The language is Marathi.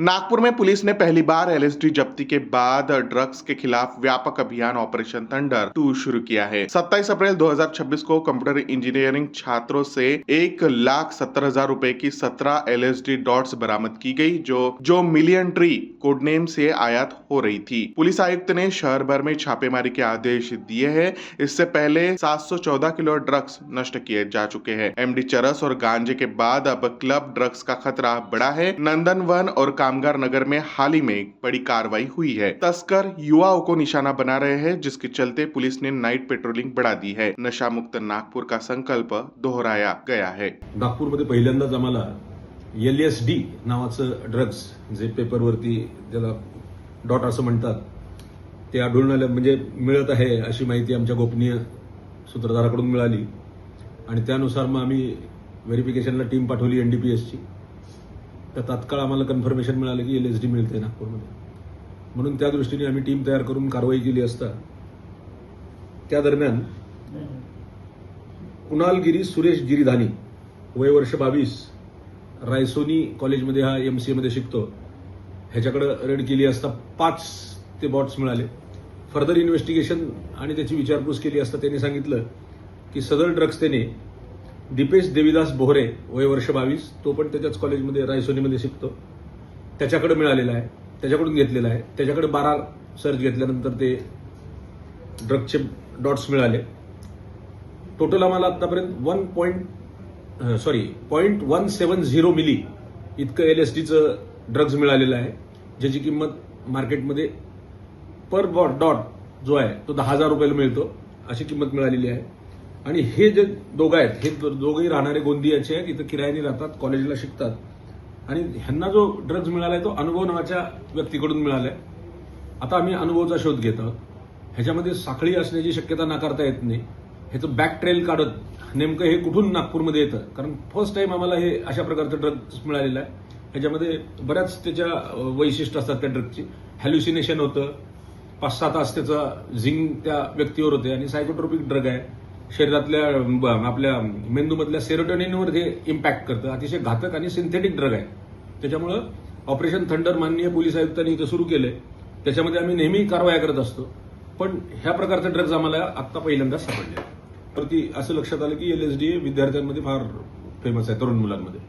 नागपुर में पुलिस ने पहली बार एलएसडी जब्ती के बाद ड्रग्स के खिलाफ व्यापक अभियान ऑपरेशन थंडर 2 शुरू किया है। 27 अप्रैल 2026 को कंप्यूटर इंजीनियरिंग छात्रों से 1,70,000 रुपए की 17 एलएसडी डॉट्स बरामद की गई, जो मिलियन ट्री कोडनेम से आयात हो रही थी। पुलिस आयुक्त ने शहर भर में छापेमारी के आदेश दिए हैं। इससे पहले 714 किलो ड्रग्स नष्ट किए जा चुके हैं। एमडी चरस और गांजे के बाद अब क्लब ड्रग्स का खतरा बढ़ा है। नंदनवन और कामगार नगर में हाल ही में बड़ी कार्रवाई हुई है। तस्कर युवाओं को निशाना बना रहे हैं, जिसके चलते पुलिस ने नाइट पेट्रोलिंग बढ़ा दी है। नशा मुक्त नागपुर का संकल्प दोहराया गया है। नागपूरमध्ये पहिल्यांदाच आम्हाला LSD नावाचं ड्रग्स, जे पेपरवरती ज्याला डॉट असं म्हणतात, ते आढळून आलं म्हणजे मिळत आहे अशी माहिती आमच्या गोपनीय सूत्रधाराकडून मिळाली आणि त्यानुसार मग आम्ही व्हेरिफिकेशनला टीम पाठवली NDPSची। तर तात्काळ आम्हाला कन्फर्मेशन मिळालं की LSD मिळते नागपूरमध्ये, म्हणून त्या दृष्टीने आम्ही टीम तयार करून कारवाई केली असता त्या दरम्यान कुणालगिरी सुरेश गिरीधानी, वय वर्ष 22, रायसोनी कॉलेजमध्ये हा MCA मध्ये शिकतो, ह्याच्याकडे रेड केली असता 5 ते बॉट्स मिळाले। फर्दर इन्व्हेस्टिगेशन आणि त्याची विचारपूस केली असता त्यांनी सांगितलं की सदर ड्रग्स त्याने दीपेश देवीदास बोहरे, वय वर्ष 22, तो पण त्याच्याच कॉलेजमध्ये रायसोनीमध्ये शिकतो, त्याच्याकडे मिळालेला आहे, त्याच्याकडून घेतलेला आहे। त्याच्याकडे 12 सर्च घेतल्यानंतर ते ड्रग्सचे डॉट्स मिळाले। टोटल आम्हाला आतापर्यंत 0.170 मिली इतकं LSDचं ड्रग्ज मिळालेलं आहे, ज्याची किंमत मार्केटमध्ये पर डॉट जो आहे तो 10,000 रुपयाला मिळतो, अशी किंमत मिळालेली आहे। आणि हे जे दोघं आहेत, हे दोघंही राहणारे गोंदियाचे आहेत, इथं किरायाने राहतात, कॉलेजला शिकतात आणि ह्यांना जो ड्रग्ज मिळालाय तो अनुभव नावाच्या व्यक्तीकडून मिळालाय। आता आम्ही अनुभवचा शोध घेत आहोत। ह्याच्यामध्ये साखळी असण्याची शक्यता नाकारता येत नाही। ह्याचं बॅक ट्रेल काढत नेमकं हे कुठून नागपूरमध्ये येतं, कारण फर्स्ट टाइम आम्हाला हे अशा प्रकारचं ड्रग्ज मिळालेलं आहे। ह्याच्यामध्ये बऱ्याच त्याच्या वैशिष्ट्य असतात त्या ड्रगची। हॅल्युसिनेशन होतं, 5-6 तास त्याचा झिंग त्या व्यक्तीवर होते आणि सायकोट्रोपिक ड्रग आहे, शरीरातल्या आपल्या मेंदूमधल्या सेरोटोनिनवर हे इम्पॅक्ट करतं, अतिशय घातक आणि सिंथेटिक ड्रग आहे। त्याच्यामुळं ऑपरेशन थंडर माननीय पोलीस आयुक्तांनी इथं सुरू केलंय, त्याच्यामध्ये आम्ही नेहमी कारवाया करत असतो, पण ह्या प्रकारचे ड्रग्ज आम्हाला आत्ता पहिल्यांदाच सापडले। तर ती असं लक्षात आलं की LSD विद्यार्थ्यांमध्ये फार फेमस आहे, तरुण मुलांमध्ये।